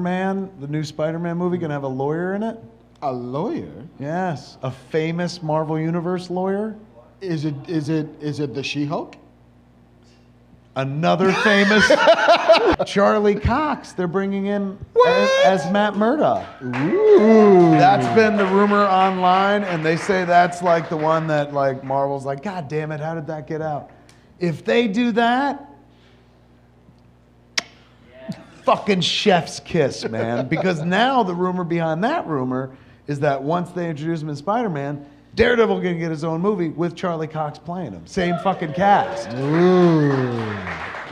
Spider-Man, the new Spider-Man movie, gonna have a lawyer in it? A lawyer? Yes, a famous Marvel Universe lawyer. Is it the She-Hulk? Another famous Charlie Cox. They're bringing in as Matt Murdock. Ooh. That's been the rumor online, and they say that's like the one that like Marvel's like, God damn it, how did that get out? If they do that, fucking chef's kiss, man. Because now the rumor behind that rumor is that once they introduce him in Spider-Man, Daredevil gonna get his own movie with Charlie Cox playing him. Same fucking cast. Ooh.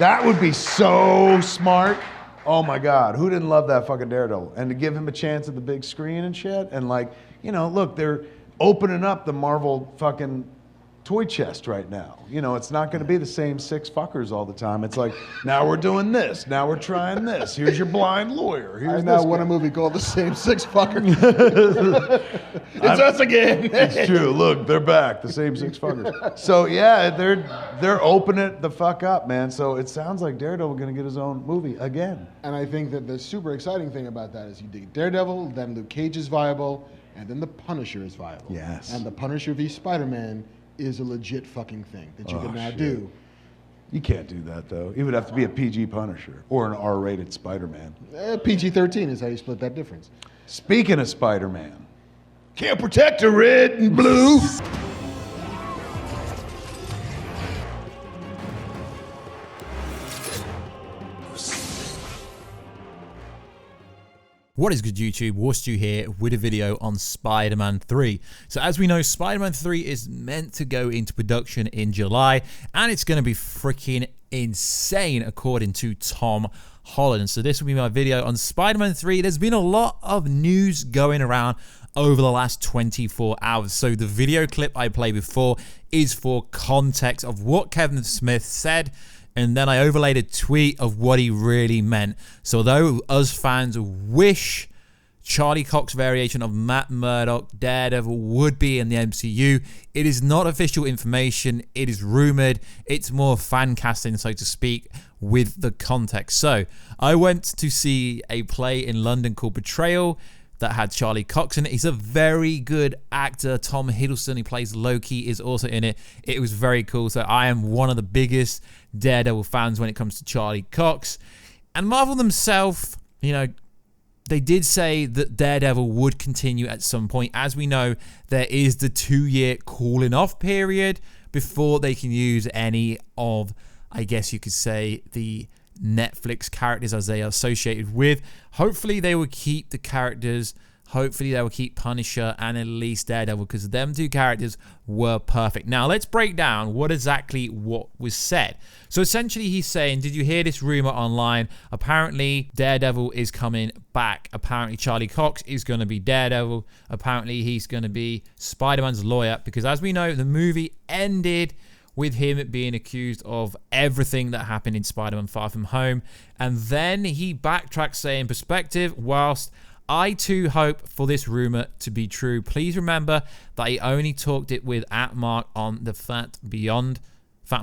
That would be so smart. Oh my God, who didn't love that fucking Daredevil? And to give him a chance at the big screen and shit. And like, you know, look, they're opening up the Marvel fucking toy chest right now. You know, it's not gonna be the same 6 fuckers all the time. It's like, now we're doing this, now we're trying this. Here's your blind lawyer. Here's I now this want guy. a movie called The Same 6 Fuckers. It's us again. It's true. Look, they're back. The same 6 fuckers. So yeah, they're opening it the fuck up, man. So it sounds like Daredevil gonna get his own movie again. And I think that the super exciting thing about that is you dig Daredevil, then Luke Cage is viable, and then the Punisher is viable. Yes. And the Punisher v Spider-Man is a legit fucking thing that you can now shit. do. You can't do that though. It would have to be a PG Punisher or an R-rated Spider-Man. PG-13 is how you split that difference. Speaking of Spider-Man, Can't protect a red and blue. What is good, YouTube? Warstu here with a video on Spider-Man 3. So as we know, Spider-Man 3 is meant to go into production in July, and it's going to be freaking insane according to Tom Holland. So this will be my video on Spider-Man 3. There's been a lot of news going around over the last 24 hours. So the video clip I played before is for context of what Kevin Smith said, and then I overlaid a tweet of what he really meant. So though us fans wish Charlie Cox variation of Matt Murdock Daredevil would be in the MCU, it is not official information. It is rumored. It's more fan casting, so to speak, with the context. So I went to see a play in London called Betrayal that had Charlie Cox in it. He's a very good actor. Tom Hiddleston, who plays Loki, is also in it. It was very cool. So I am one of the biggest Daredevil fans when it comes to Charlie Cox. And Marvel themselves, you know, they did say that Daredevil would continue at some point. As we know, there is the 2-year cooling off period before they can use any of, I guess you could say, the Netflix characters as they are associated with. Hopefully they will keep the characters. Hopefully they will keep Punisher and at least Daredevil, because them 2 characters were perfect. Now let's break down what was said. So essentially he's saying, did you hear this rumor online? Apparently Daredevil is coming back. Apparently Charlie Cox is going to be Daredevil. Apparently he's going to be Spider-Man's lawyer, because as we know, the movie ended with him being accused of everything that happened in Spider-Man Far From Home. And then he backtracks saying, perspective, whilst I too hope for this rumor to be true, please remember that he only talked it with @Mark on the Fat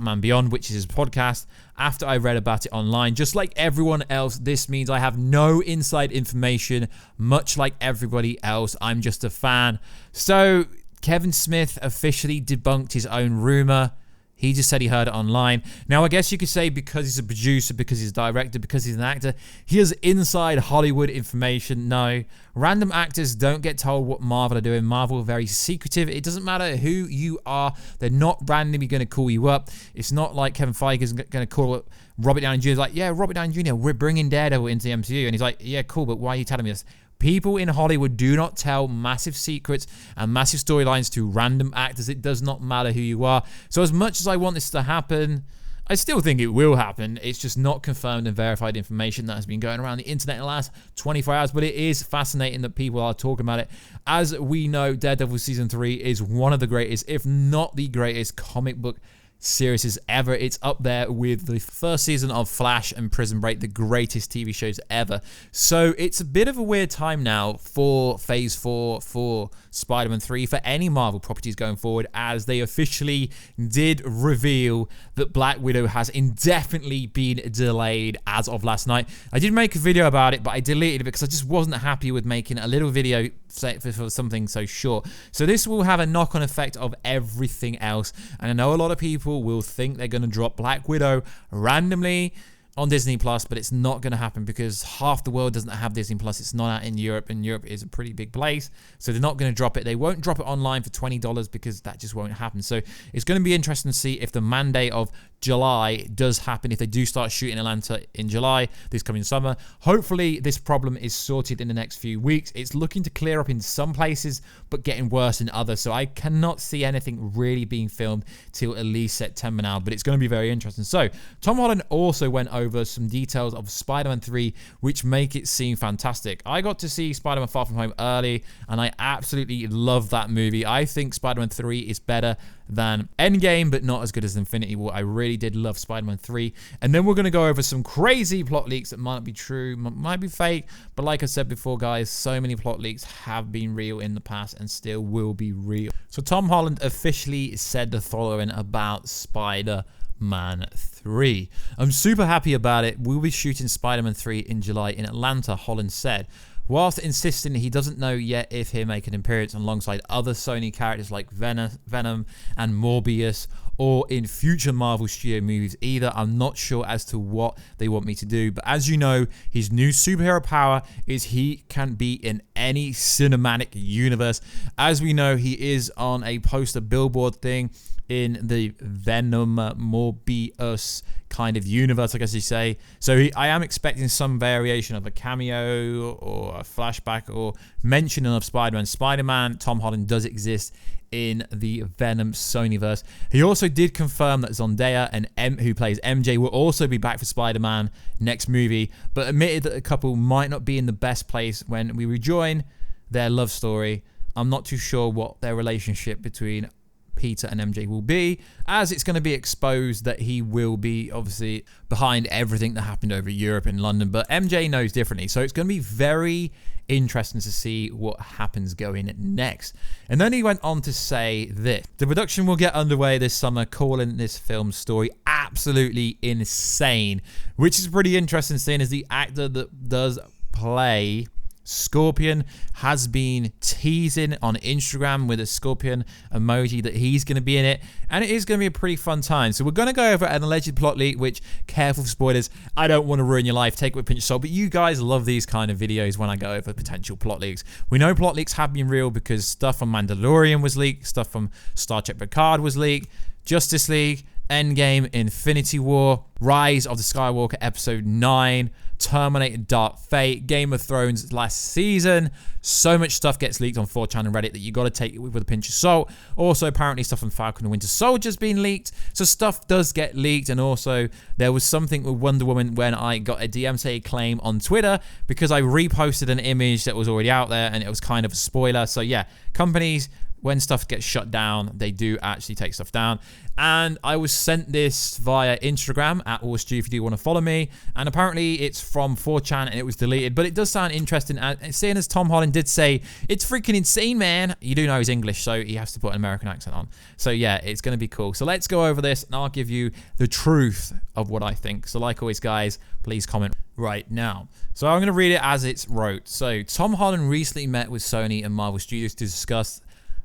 Man Beyond, which is his podcast, after I read about it online. Just like everyone else, this means I have no inside information, much like everybody else. I'm just a fan. So Kevin Smith officially debunked his own rumor. He just said he heard it online. Now, I guess you could say because he's a producer, because he's a director, because he's an actor, he has inside Hollywood information. No, random actors don't get told what Marvel are doing. Marvel are very secretive. It doesn't matter who you are. They're not randomly going to call you up. It's not like Kevin Feige is going to call up Robert Downey Jr. He's like, yeah, Robert Downey Jr., we're bringing Daredevil into the MCU. And he's like, yeah, cool, but why are you telling me this? People in Hollywood do not tell massive secrets and massive storylines to random actors. It does not matter who you are. So as much as I want this to happen, I still think it will happen. It's just not confirmed and verified information that has been going around the internet in the last 24 hours. But it is fascinating that people are talking about it. As we know, Daredevil Season 3 is one of the greatest, if not the greatest, comic book series ever. It's up there with the first season of Flash and Prison Break, the greatest TV shows ever. So it's a bit of a weird time now for Phase 4, for Spider-Man 3, for any Marvel properties going forward, as they officially did reveal that Black Widow has indefinitely been delayed as of last night. I did make a video about it, but I deleted it because I just wasn't happy with making a little video for something so short. So this will have a knock-on effect of everything else, and I know a lot of people will think they're going to drop Black Widow randomly on Disney Plus, but it's not going to happen because half the world doesn't have Disney Plus. It's not out in Europe, and Europe is a pretty big place, so they're not going to drop it. They won't drop it online for $20 because that just won't happen. So it's going to be interesting to see if the mandate of July does happen, if they do start shooting Atlanta in July this coming summer. Hopefully this problem is sorted in the next few weeks. It's looking to clear up in some places, but getting worse in others. So I cannot see anything really being filmed till at least September now, but it's going to be very interesting. So Tom Holland also went over some details of Spider-Man 3, which make it seem fantastic. I got to see Spider-Man Far From Home early, and I absolutely love that movie. I think Spider-Man 3 is better than EndGame, but not as good as Infinity War. I really did love Spider-Man 3. And then we're going to go over some crazy plot leaks that might be true, might be fake, but like I said before, guys, so many plot leaks have been real in the past and still will be real. So Tom Holland officially said the following about Spider-Man 3. I'm super happy about it. We'll be shooting Spider-Man 3 in July in Atlanta, Holland said, whilst insisting he doesn't know yet if he'll make an appearance alongside other Sony characters like Venom and Morbius, or in future Marvel Studio movies either. I'm not sure as to what they want me to do, but as you know, his new superhero power is he can be in any cinematic universe. As we know, he is on a poster billboard thing in the Venom Morbius kind of universe, I guess you say. So I am expecting some variation of a cameo or a flashback or mention of Spider-Man. Spider-Man, Tom Holland does exist in the Venom Sonyverse. He also did confirm that Zendaya and who plays MJ will also be back for Spider-Man next movie, but admitted that the couple might not be in the best place when we rejoin their love story. I'm not too sure what their relationship between Peter and MJ will be, as it's going to be exposed that he will be obviously behind everything that happened over Europe and London, but MJ knows differently. So it's going to be very interesting to see what happens going next. And then he went on to say this: the production will get underway this summer, calling this film's story absolutely insane, which is pretty interesting, seeing as the actor that does play Scorpion has been teasing on Instagram with a scorpion emoji that he's going to be in it, and it is going to be a pretty fun time. So we're going to go over an alleged plot leak, which, careful for spoilers, I don't want to ruin your life, take it with a pinch of salt, but you guys love these kind of videos when I go over potential plot leaks. We know plot leaks have been real because stuff from Mandalorian was leaked, stuff from Star Trek Picard was leaked, Justice League, EndGame, Infinity War, Rise of the Skywalker Episode 9, Terminator Dark Fate, Game of Thrones last season. So much stuff gets leaked on 4chan and Reddit that you got to take it with a pinch of salt. Also, apparently stuff from Falcon and Winter Soldier's been leaked. So stuff does get leaked. And also, there was something with Wonder Woman when I got a DMCA claim on Twitter because I reposted an image that was already out there and it was kind of a spoiler. So yeah, companies, when stuff gets shut down, they do actually take stuff down. And I was sent this via Instagram at Warstu if you do want to follow me. And apparently it's from 4chan and it was deleted. But it does sound interesting. And seeing as Tom Holland did say, it's freaking insane, man. You do know he's English, so he has to put an American accent on. So yeah, it's going to be cool. So let's go over this and I'll give you the truth of what I think. So like always, guys, please comment right now. So I'm going to read it as it's wrote. So Tom Holland recently met with Sony and Marvel Studios to discuss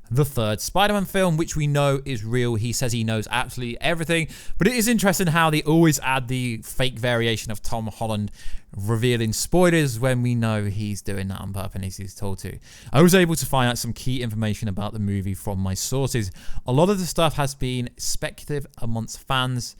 the third Spider-Man film, which we know is real. He says he knows absolutely everything, but it is interesting how they always add the fake variation of Tom Holland revealing spoilers when we know he's doing that on purpose and he's told to. I was able to find out some key information about the movie from my sources. A lot of the stuff has been speculative amongst fans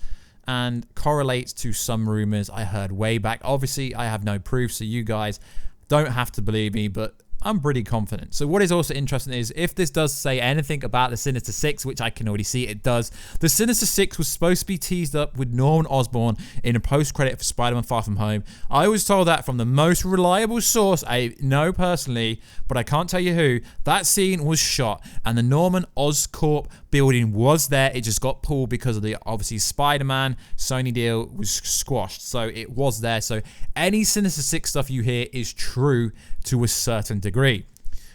and correlates to some rumors I heard way back. Obviously, I have no proof, so you guys don't have to believe me, but I'm pretty confident. So what is also interesting is if this does say anything about the Sinister Six, which I can already see it does, the Sinister Six was supposed to be teased up with Norman Osborn in a post-credit for Spider-Man Far From Home. I was told that from the most reliable source I know personally, but I can't tell you who, that scene was shot and the Norman Oscorp building was there. It just got pulled because of the, obviously, Spider-Man Sony deal was squashed. So it was there. So any Sinister Six stuff you hear is true to a certain degree.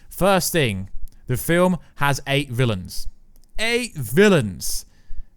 First thing, the film has 8 villains. 8 villains.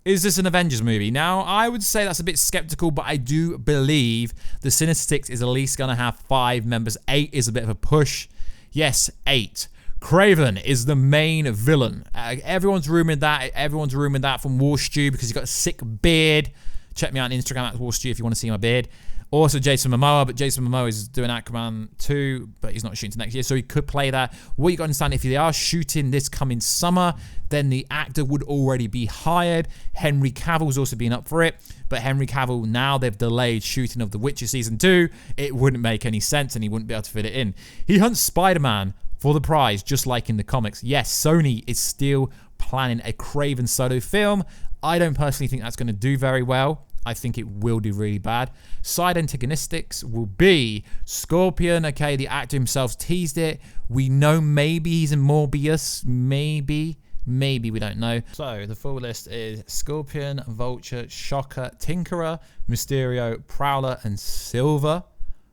Is this an Avengers movie? Now, I would say that's a bit skeptical, but I do believe the Sinister Six is at least going to have 5 members. 8 is a bit of a push. Yes, 8. Kraven is the main villain. Everyone's rumored that. Everyone's rumored that from Warstu because he's got a sick beard. Check me out on Instagram at Warstu if you want to see my beard. Also Jason Momoa, but Jason Momoa is doing Aquaman 2, but he's not shooting next year, so he could play that. What you got to understand, if they are shooting this coming summer, then the actor would already be hired. Henry Cavill's also been up for it, but Henry Cavill, now they've delayed shooting of The Witcher Season 2, it wouldn't make any sense and he wouldn't be able to fit it in. He hunts Spider-Man for the prize, just like in the comics. Yes, Sony is still planning a Kraven solo film. I don't personally think that's going to do very well. I think it will do really bad. Side antagonistics will be Scorpion. Okay, the actor himself teased it. We know maybe he's in Morbius. Maybe, we don't know. So the full list is Scorpion, Vulture, Shocker, Tinkerer, Mysterio, Prowler, and Silver.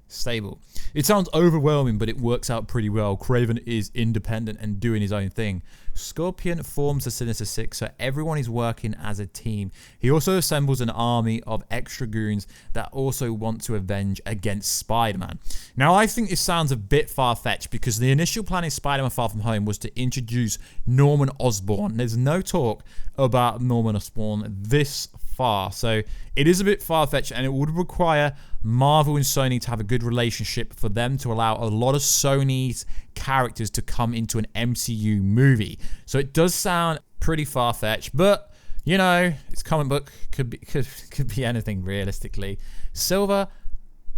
Stable. It sounds overwhelming, but it works out pretty well. Kraven is independent and doing his own thing. Scorpion forms the Sinister Six, so everyone is working as a team. He also assembles an army of extra goons that also want to avenge against Spider-Man. Now, I think this sounds a bit far-fetched because the initial plan in Spider-Man Far From Home was to introduce Norman Osborn. There's no talk about Norman Osborn this far, so it is a bit far-fetched, and it would require Marvel and Sony to have a good relationship for them to allow a lot of Sony's characters to come into an MCU movie. So it does sound pretty far-fetched, but you know, it's comic book, could be anything realistically. Silver,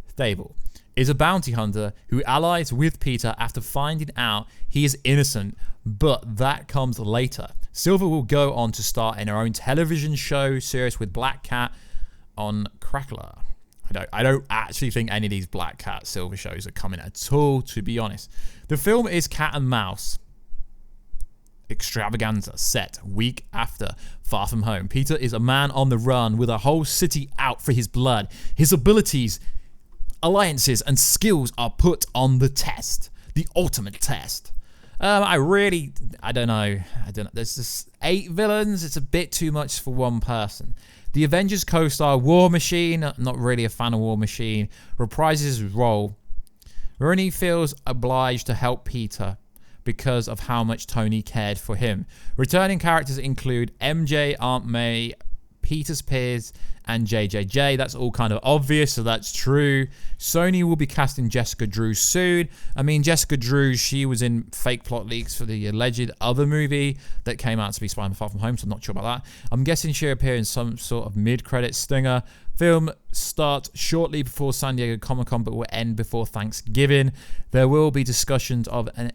stable, is a bounty hunter who allies with Peter after finding out he is innocent, but that comes later. Silver will go on to star in her own television show series with Black Cat on Crackler. I don't actually think any of these Black Cat Silver shows are coming at all, to be honest. The film is cat and mouse extravaganza set week after Far From Home. Peter is a man on the run with a whole city out for his blood. His abilities, alliances, and skills are put on the test. The ultimate test. I don't know. There's just 8 villains. It's a bit too much for one person. The Avengers co-star War Machine, not really a fan of War Machine, reprises his role. Rooney feels obliged to help Peter because of how much Tony cared for him. Returning characters include MJ, Aunt May, Peter's peers, and JJJ. That's all kind of obvious, so that's true. Sony will be casting Jessica Drew soon. I mean, Jessica Drew, she was in fake plot leaks for the alleged other movie that came out to be Spider-Man Far From Home, so I'm not sure about that. I'm guessing she'll appear in some sort of mid-credit stinger. Film starts shortly before San Diego Comic-Con, but will end before Thanksgiving. There will be discussions of an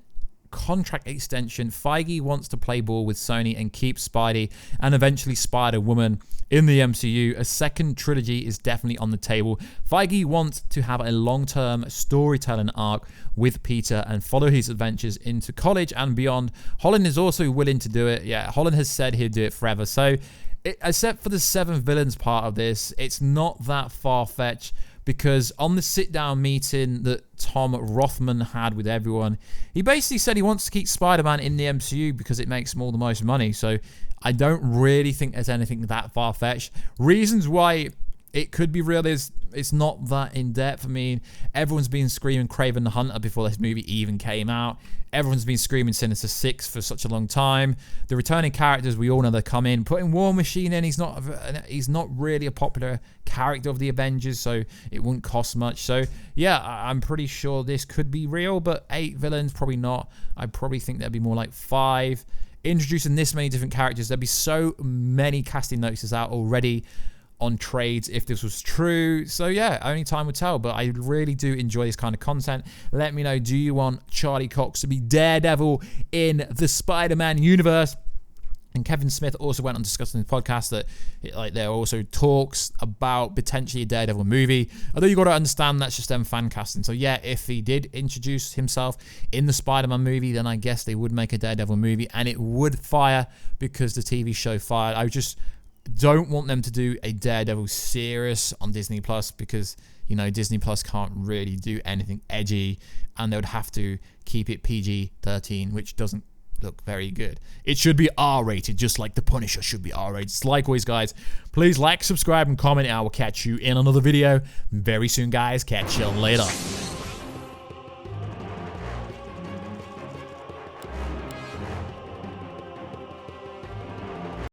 contract extension. Feige wants to play ball with Sony and keep Spidey and eventually Spider-Woman in the MCU. A second trilogy is definitely on the table. Feige wants to have a long-term storytelling arc with Peter and follow his adventures into college and beyond. Holland is also willing to do it. Yeah, Holland has said he'll do it forever. So, except for the 7 villains part of this, it's not that far-fetched. Because on the sit-down meeting that Tom Rothman had with everyone, he basically said he wants to keep Spider-Man in the MCU because it makes him all the most money. So I don't really think there's anything that far-fetched. Reasons why it could be real is it's not that in-depth. I mean, everyone's been screaming Kraven the Hunter before this movie even came out. Everyone's been screaming Sinister Six for such a long time. The returning characters, we all know they come in. Putting War Machine in, he's not really a popular character of the Avengers, so it wouldn't cost much. So, yeah, I'm pretty sure this could be real, but 8 villains, probably not. I probably think there'd be more like 5. Introducing this many different characters, there'd be so many casting notices out already on trades if this was true. So yeah, only time will tell, but I really do enjoy this kind of content. Let me know, do you want Charlie Cox to be Daredevil in the Spider-Man universe? And Kevin Smith also went on discussing in the podcast that there are also talks about potentially a Daredevil movie. Although you got to understand that's just them fan casting. So yeah, if he did introduce himself in the Spider-Man movie, then I guess they would make a Daredevil movie, and it would fire because the TV show fired. I just don't want them to do a Daredevil series on Disney Plus because, you know, Disney Plus can't really do anything edgy, and they would have to keep it PG-13, which doesn't look very good. It should be R-rated, just like The Punisher should be R-rated. So likewise, guys, please like, subscribe, and comment, and I will catch you in another video very soon, guys. Catch you later.